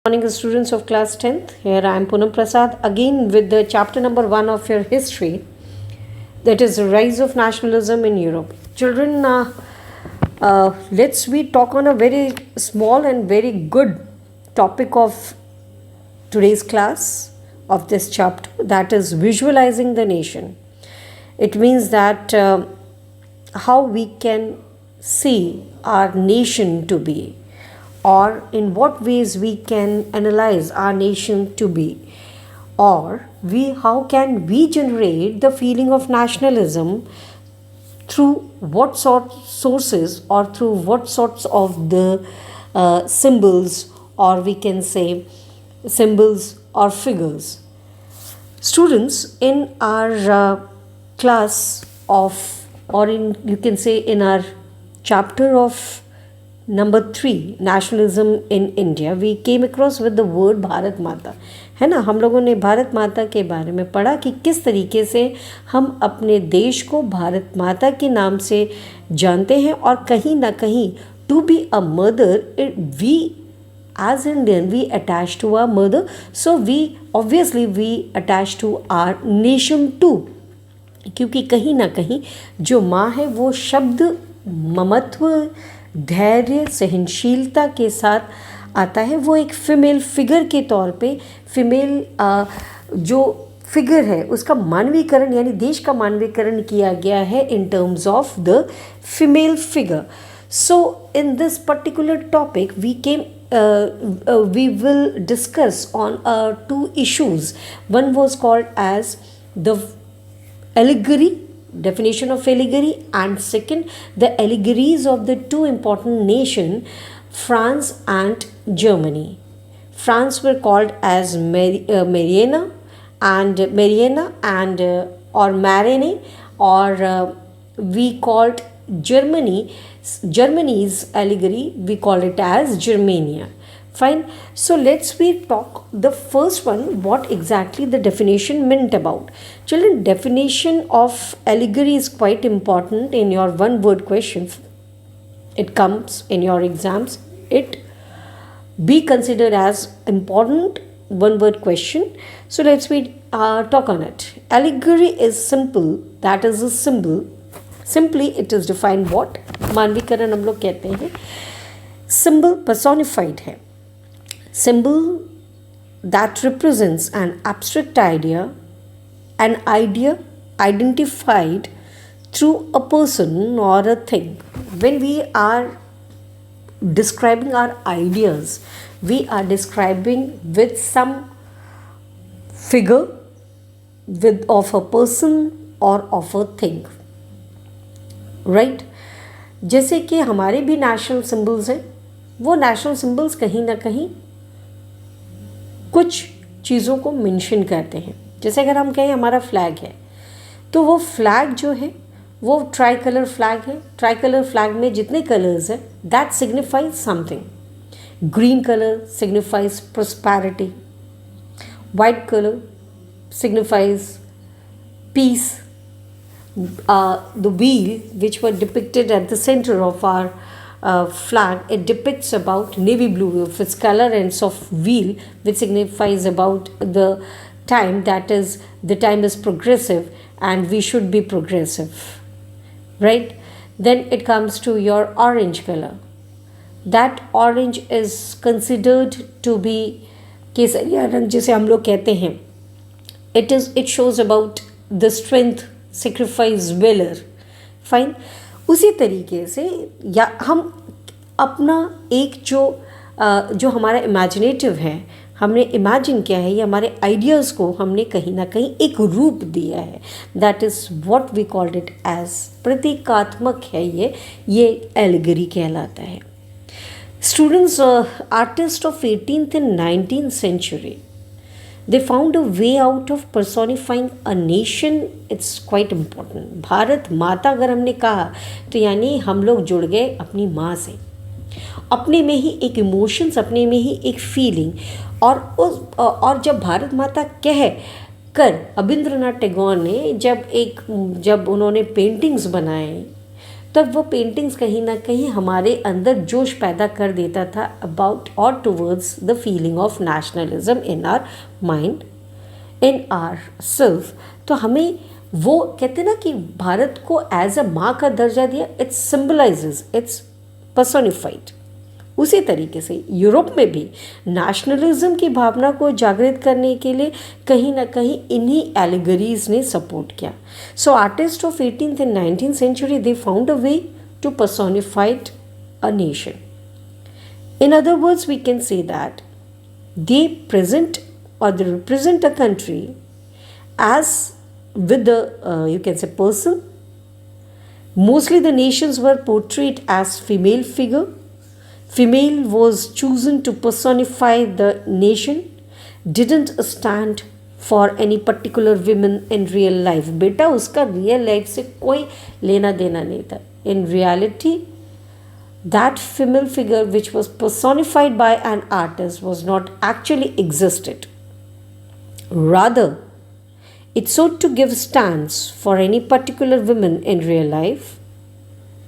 Morning, students of class 10th. Here I am Poonam Prasad again with the chapter number 1 of your history, that is the rise of nationalism in Europe. Children, let's we talk on a very small and very good topic of today's class of this chapter, that is visualizing the nation. It means that how we can see our nation to be, or in what ways we can analyze our nation to be, or how can we generate the feeling of nationalism through what sort sources or through what sorts of the symbols, or we can say symbols or figures. Students, in our class of, or in you can say in our chapter of number 3, nationalism in India, we came across with the word Bharat माता, है ना. हम लोगों ने भारत माता के बारे में पढ़ा कि किस तरीके से हम अपने देश को भारत माता के नाम से जानते हैं, और कहीं ना कहीं to be a mother, we as Indian we attach to our mother, so we obviously we attach to our nation too, क्योंकि कहीं ना कहीं जो माँ है वो शब्द ममत्व, धैर्य, सहनशीलता के साथ आता है. वो एक फीमेल फिगर के तौर पे, फीमेल जो फिगर है उसका मानवीकरण, यानी देश का मानवीकरण किया गया है in terms of the female figure. So in this particular topic we will discuss on two issues. One was called as the allegory, definition of allegory, and second the allegories of the two important nations, France and Germany. France were called as Marianne and or Marianne, or we called Germany's allegory, we call it as Germania. Fine. So let's we talk the first one, what exactly the definition meant about. Children, definition of allegory is quite important in your one word question. It comes in your exams. It be considered as important one word question. So let's we talk on it. Allegory is simple, that is a symbol. Simply it is defined what मानवीकरण हम लोग कहते हैं. Symbol personified है. Symbol that represents an abstract idea, an idea identified through a person or a thing. When we are describing our ideas, we are describing with some figure, with of a person or of a thing. Right जैसे कि हमारे भी national symbols हैं, वो national symbols कहीं ना कहीं कुछ चीज़ों को मेंशन करते हैं. जैसे अगर हम कहें हमारा फ्लैग है, तो वो फ्लैग जो है वो ट्राई कलर फ्लैग है. ट्राई कलर फ्लैग में जितने कलर्स हैं that signifies something. Green colour signifies prosperity, white colour signifies peace. The wheel which were depicted at the center of our flag, it depicts about navy blue of its color, and soft wheel which signifies about the time, that is the time is progressive and we should be progressive, right? Then it comes to your orange color. That orange is considered to be केसरिया रंग जिसे हम लोग कहते हैं. It shows about the strength, sacrifice valour. Fine. उसी तरीके से या हम अपना एक जो हमारा इमेजिनेटिव है, हमने इमेजिन किया है, ये हमारे आइडियाज़ को हमने कहीं ना कहीं एक रूप दिया है. That is what we called it as. प्रतीकात्मक है ये एलिगरी कहलाता है. Students, artist of 18th and 19th century, they found a way out of personifying a nation. It's quite important. Bharat माता अगर हमने कहा तो यानी हम लोग जुड़ गए अपनी माँ से, अपने में ही एक इमोशंस, अपने में ही एक फीलिंग. और जब भारत माता कह कर रविंद्रनाथ टैगोर ने जब उन्होंने पेंटिंग्स बनाए, तब वो पेंटिंग्स कहीं ना कहीं हमारे अंदर जोश पैदा कर देता था अबाउट और towards the feeling of nationalism in our mind, in our self. तो हमें वो कहते हैं ना कि भारत को एज अ माँ का दर्जा दिया, इट्स सिंबलाइजेज, इट्स पर्सोनिफाइड। उसी तरीके से यूरोप में भी नेशनलिज्म की भावना को जागृत करने के लिए कहीं ना कहीं इन्हीं एलिगरीज ने सपोर्ट किया। सो artist of 18th and 19th century they found a way to personify a nation. In other words, we can say that they present or they represent a country as with the you can say person. Mostly the nations were portrayed as female figure. Female was chosen to personify the nation, didn't stand for any particular women in real life. बेटा उसका real life से कोई लेना देना नहीं था. In reality, that female figure which was personified by an artist was not actually existed. Rather, it sought to give stance for any particular women in real life.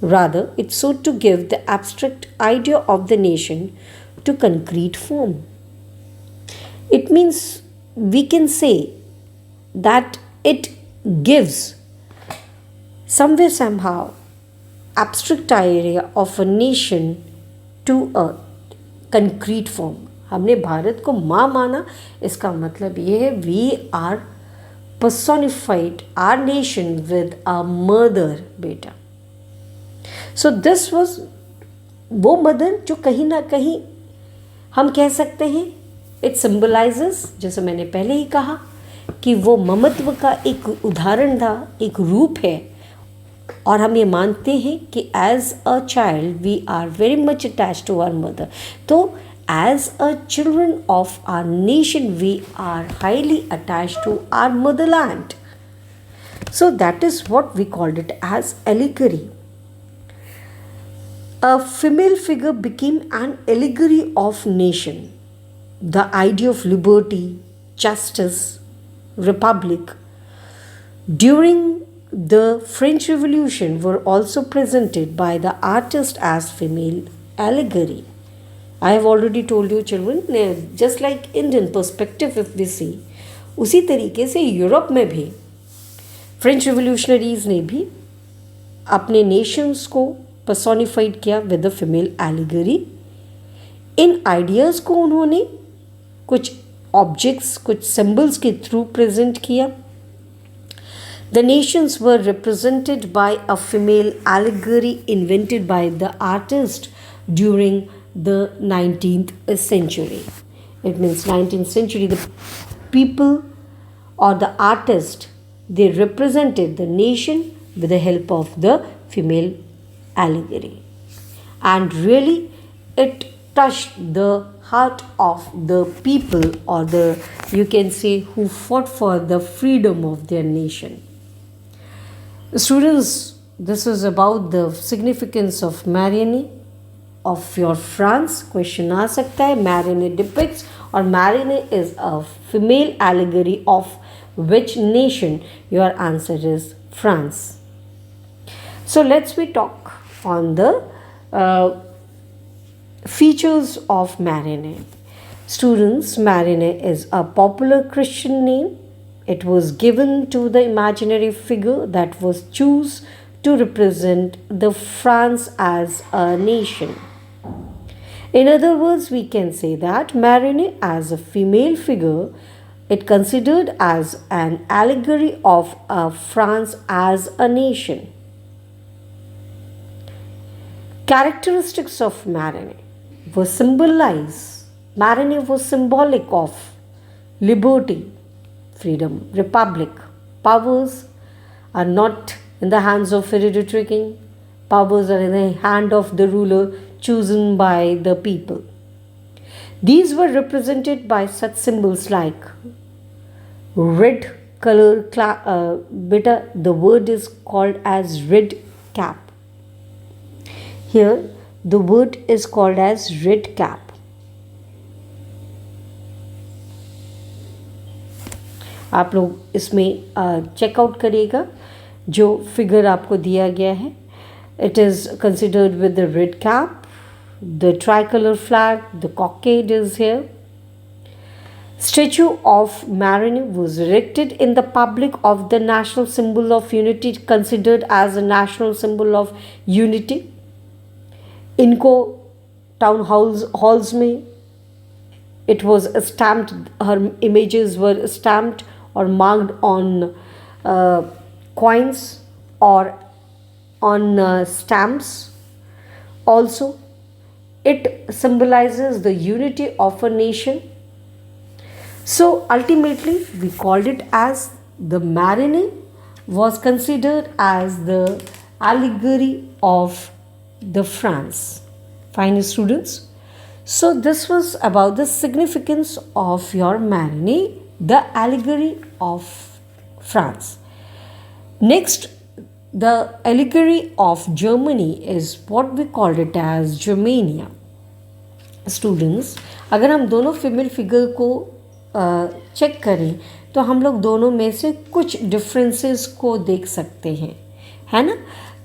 Rather, it sought to give the abstract idea of the nation to concrete form. It means we can say that it gives somewhere somehow abstract idea of a nation to a concrete form. हमने भारत को माँ माना, इसका मतलब ये है we are personified our nation with a mother बेटा. So this was वो मदर जो कहीं ना कहीं हम कह सकते हैं इट सिम्बलाइजेस, जैसे मैंने पहले ही कहा कि वो ममत्व का एक उदाहरण था, एक रूप है। और हम ये मानते हैं कि as a child we are very much attach to our mother. तो as a children of our nation we are highly attach to our motherland. So that is what we called it as allegory. A female figure became an allegory of nation. The idea of liberty, justice, republic during the French Revolution were also presented by the artist as female allegory. I have already told you children, just like Indian perspective if we see, उसी तरीके से Europe में भी French revolutionaries ने भी अपने Nations को personified किया with the female allegory. In ideas को उन्होंने कुछ ऑब्जेक्ट्स, कुछ सिंबल्स के थ्रू प्रेजेंट किया। The Nations were represented by a female allegory invented by the artist during the 19th century. It means 19th century the people or the artist, they represented the nation with the help of the female allegory, and really it touched the heart of the people, or the you can say who fought for the freedom of their nation. Students, this is about the significance of Marianne of your France. Question आ सकता है, Marianne depicts or Marianne is a female allegory of which nation? Your answer is France. So let's we talk on the features of Marianne. Students, Marianne is a popular Christian name. It was given to the imaginary figure that was chosen to represent the France as a nation. In other words, we can say that Marianne as a female figure, it considered as an allegory of France as a nation. Characteristics of Marianne were symbolized. Marianne was symbolic of liberty, freedom, republic. Powers are not in the hands of hereditary king. Powers are in the hand of the ruler chosen by the people. These were represented by such symbols like red color. Beta, the word is called as red cap. Here the word is called as red cap. आप लोग इसमें checkout करिएगा जो figure आपको दिया गया है। It is considered with the red cap, the tricolor flag, the cockade is here. Statue of Marianne was erected in the public of the national symbol of unity, considered as a national symbol of unity. इनको town halls में it was stamped, her images were stamped or marked on coins or on stamps. Also, it symbolizes the unity of a nation. So ultimately, we called it as the Marianne was considered as the allegory of the France. Fine, students. So this was about the significance of your Marianne, the allegory of France. Next, the allegory of Germany is what we called it as Germania. Students, अगर हम दोनों female figure को check करें तो हम लोग दोनों में से कुछ डिफरेंसेस को देख सकते हैं, है ना।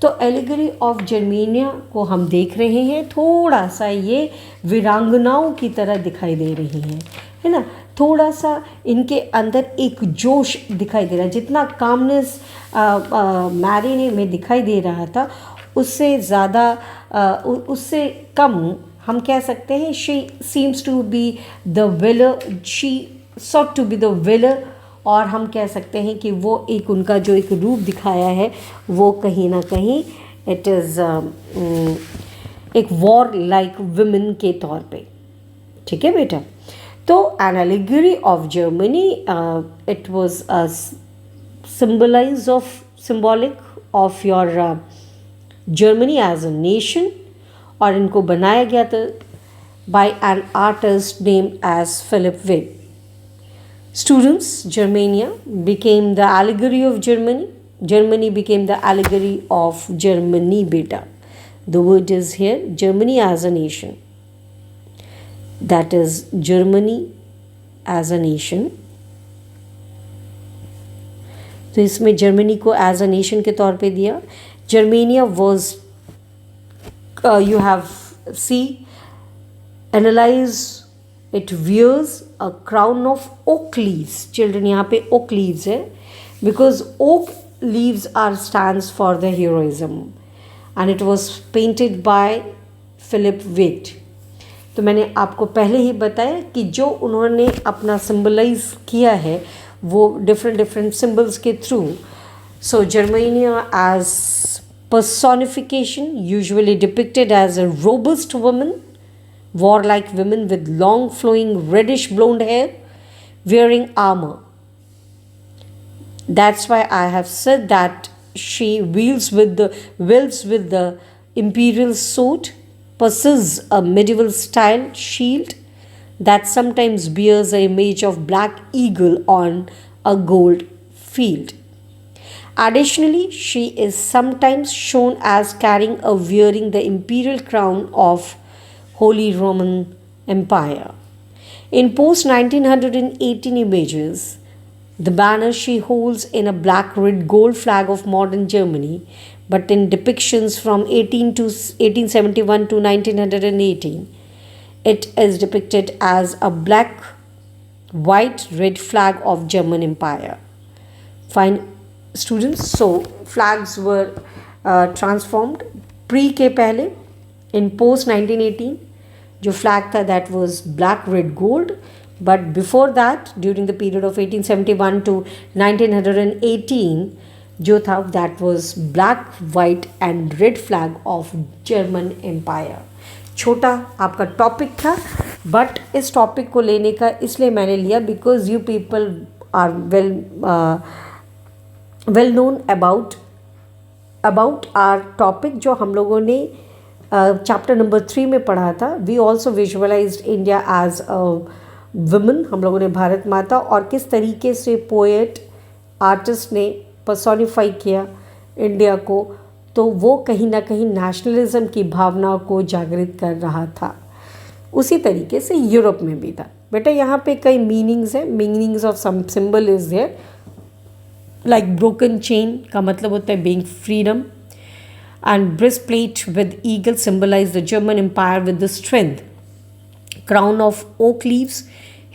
तो एलिगरी ऑफ जर्मेनिया को हम देख रहे हैं, थोड़ा सा ये वीरांगनाओं की तरह दिखाई दे रही हैं, है ना। थोड़ा सा इनके अंदर एक जोश दिखाई दे रहा है, जितना कामनेस मैरिने में दिखाई दे रहा था उससे ज़्यादा उससे कम हम कह सकते हैं she seems to be the pillar, she sought to be the pillar, और हम कह सकते हैं कि वो एक उनका जो एक रूप दिखाया है वो कहीं ना कहीं इट इज़ एक वॉर लाइक वुमेन के तौर पे, ठीक है बेटा। तो an allegory of Germany, it was a symbolic of your Germany as a nation, और इनको बनाया गया था by an artist named as Philip Witt. Students, Germania became the allegory of Germany. Germany became the allegory of Germany, beta. The word is here, Germany as a nation. That is Germany as a nation. तो इसमें Germany को as a nation के तौर पे दिया. Germania was, you have see analyse, it wears a crown of oak leaves. Children, यहाँ पे oak leaves है because oak leaves are stands for the heroism and it was painted by Philipp Veit. तो मैंने आपको पहले ही बताया कि जो उन्होंने अपना सिम्बलाइज किया है वो डिफरेंट सिम्बल्स के through. So Germania as personification, usually depicted as a robust woman, warlike women with long flowing reddish blonde hair, wearing armor. That's why I have said that she wields with the imperial sword, possesses a medieval style shield that sometimes bears an image of black eagle on a gold field. Additionally, she is sometimes shown as carrying or wearing the imperial crown of Holy Roman Empire. In post-1918 images, the banner she holds in a black, red, gold flag of modern Germany, but in depictions from 1871 to 1918, it is depicted as a black, white, red flag of German Empire. Fine, students. So flags were transformed pre के पहले. In post 1918 जो flag था that was black, red, gold, but before that during the period of 1871 to 1918 जो था that was black, white and red flag of German Empire. छोटा आपका topic था, but इस टॉपिक को लेने का इसलिए मैंने लिया because you people are well known about our topic जो हम लोगों ने चैप्टर नंबर 3 में पढ़ा था. We also visualised India as a woman. हम लोगों ने भारत माता और किस तरीके से पोएट आर्टिस्ट ने पर्सोनिफाई किया इंडिया को, तो वो कहीं ना कहीं नेशनलिज्म की भावना को जागृत कर रहा था. उसी तरीके से यूरोप में भी था. बेटा यहाँ पे कई मीनिंग्स हैं. Meanings of some symbol is there, like broken chain का मतलब होता है being freedom. and breastplate with eagle symbolize the German Empire with the strength. Crown of oak leaves,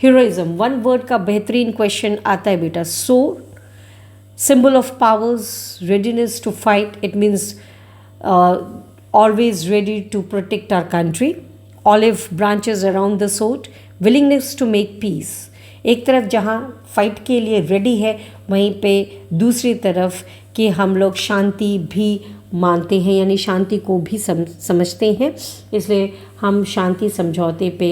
heroism. One word का बेहतरीन क्वेश्चन आता है बेटा. sword, symbol of powers, readiness to fight. It means always ready to protect our country. Olive branches around the sword, willingness to make peace. एक तरफ जहाँ fight के लिए रेडी है, वहीं पे दूसरी तरफ कि हम लोग शांति भी मानते हैं, यानी शांति को भी समझते हैं, इसलिए हम शांति समझौते पे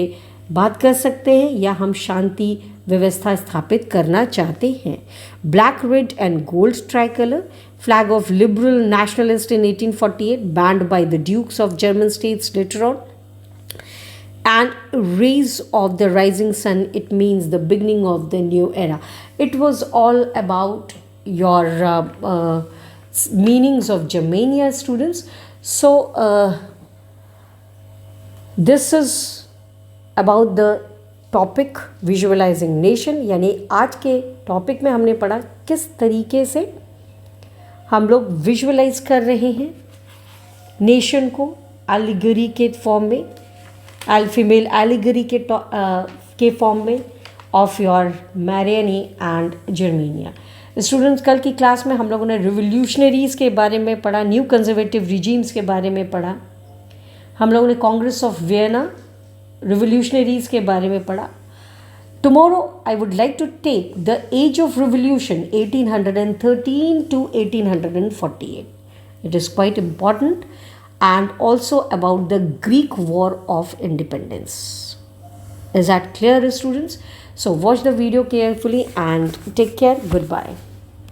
बात कर सकते हैं या हम शांति व्यवस्था स्थापित करना चाहते हैं. Black, red and gold tricolour, flag of liberal nationalist in 1848, banned by the dukes of German states later on. And rays of the rising sun, it means the beginning of the new era. It was all about your meanings of Germania, students. So this is about the topic visualizing nation. यानी आज के topic में हमने पढ़ा किस तरीके से हम लोग विजुअलाइज कर रहे हैं नेशन को एलिगरी के फॉर्म में, फीमेल एलिगरी के फॉर्म में of your Marianne and Germania. Students, कल की क्लास में हम लोगों ने रिवोल्यूशनरीज़ के बारे में पढ़ा, न्यू कंजर्वेटिव रिजीम्स के बारे में पढ़ा, हम लोगों ने कांग्रेस ऑफ वियना, रिवोल्यूशनरीज़ के बारे में पढ़ा. Tomorrow I would like to take the age of revolution 1813 to 1848. It is quite important, and also about the Greek War of Independence. Is that clear, students? So watch the video carefully and take care. Goodbye.